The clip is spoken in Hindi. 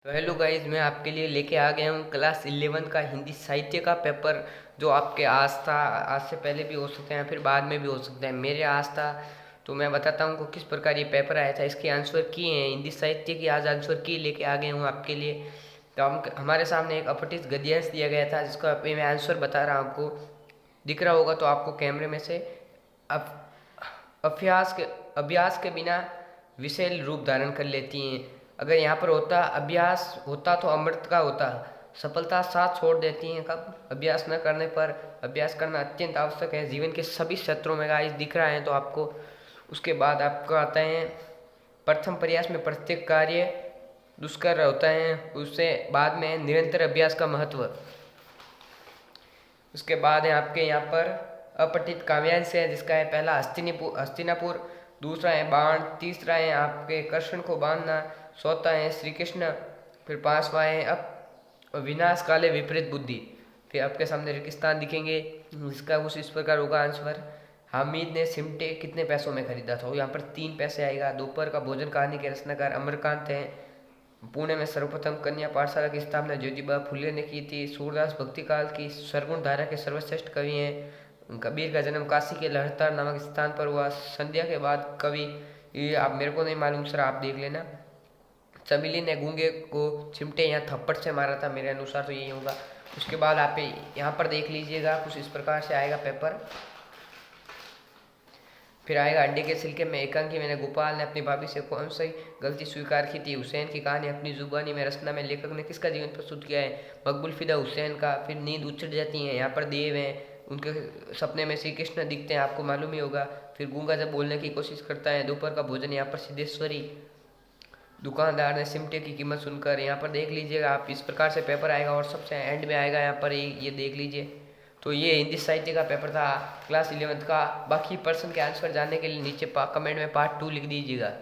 तो हेलो गाइस, मैं आपके लिए लेके आ गया हूँ क्लास 11 का हिंदी साहित्य का पेपर। जो आपके आज था, आज से पहले भी हो सकते हैं, फिर बाद में भी हो सकते हैं। मेरे आज था, तो मैं बताता हूँ किस प्रकार ये पेपर आया था। इसके आंसर किए हैं, हिंदी साहित्य की आज आंसर की लेके आ गया हूँ आपके लिए। तो हमारे सामने एक अपठित गद्यांश दिया गया था, जिसका अभी मैं आंसर बता रहा हूँ। आपको दिख रहा होगा तो आपको कैमरे में से। अब अभ्यास के अभ्यास के बिना विषैल रूप धारण कर लेती हैं। अगर यहाँ पर होता अभ्यास होता तो अमृत का होता। सफलता साथ छोड़ देती हैं कब? अभ्यास न करने पर। अभ्यास करना अत्यंत आवश्यक है जीवन के सभी क्षेत्रों में। गाइस दिख रहा है तो आपको। उसके बाद आपको आता है प्रथम प्रयास में प्रत्येक कार्य दुष्कर होता है। उससे बाद में निरंतर अभ्यास का महत्व। उसके बाद है आपके यहाँ पर अपठित काव्यांश है, जिसका है पहला हस्तिनापुर, दूसरा है बाण, तीसरा है आपके कृष्ण को बांधना, चौथा है श्री कृष्ण, फिर पांचवा है अब विनाश काले विपरीत बुद्धि। फिर आपके सामने रेगिस्तान दिखेंगे, इसका कुछ इस प्रकार होगा आंसर। हामिद ने सिमटे कितने पैसों में खरीदा था? यहाँ पर 3 पैसे आएगा। दोपहर का भोजन कहानी के रचनाकार अमरकांत हैं। पुणे में सर्वप्रथम कन्या पाठशाला की स्थापना ज्योतिबा फुले ने की थी। सूरदास भक्ति काल की सरगुण धारा के सर्वश्रेष्ठ कवि हैं। कबीर का जन्म काशी के लहरतार नामक स्थान पर हुआ। संध्या के बाद कवि, ये आप मेरे को नहीं मालूम सर, आप देख लेना। चमेली ने गूंगे को चिमटे यहाँ थप्पड़ से मारा था, मेरे अनुसार तो यही होगा। उसके बाद आप यहाँ पर देख लीजिएगा, कुछ इस प्रकार से आएगा पेपर। फिर आएगा अंडे के छिलके में एकांकी। मैंने गोपाल ने अपनी भाभी से कौन सी गलती स्वीकार की थी? हुसैन की कहानी अपनी जुबानी में रचना में लेखक ने किसका जीवन प्रस्तुत किया है? मकबूल फिदा हुसैन का। फिर नींद उचट जाती है, यहाँ पर देव हैं, उनके सपने में श्री कृष्ण दिखते हैं, आपको मालूम ही होगा। फिर गूंगा जब बोलने की कोशिश करता है। दोपहर का भोजन, यहाँ पर सिद्धेश्वरी। दुकानदार ने सिमटे की कीमत सुनकर। यहाँ पर देख लीजिएगा आप, इस प्रकार से पेपर आएगा। और सबसे एंड में आएगा यहाँ पर ये देख लीजिए। तो ये हिंदी साहित्य का पेपर था क्लास 11 का। बाकी पर्सन के आंसर जानने के लिए नीचे कमेंट में पार्ट 2 लिख दीजिएगा।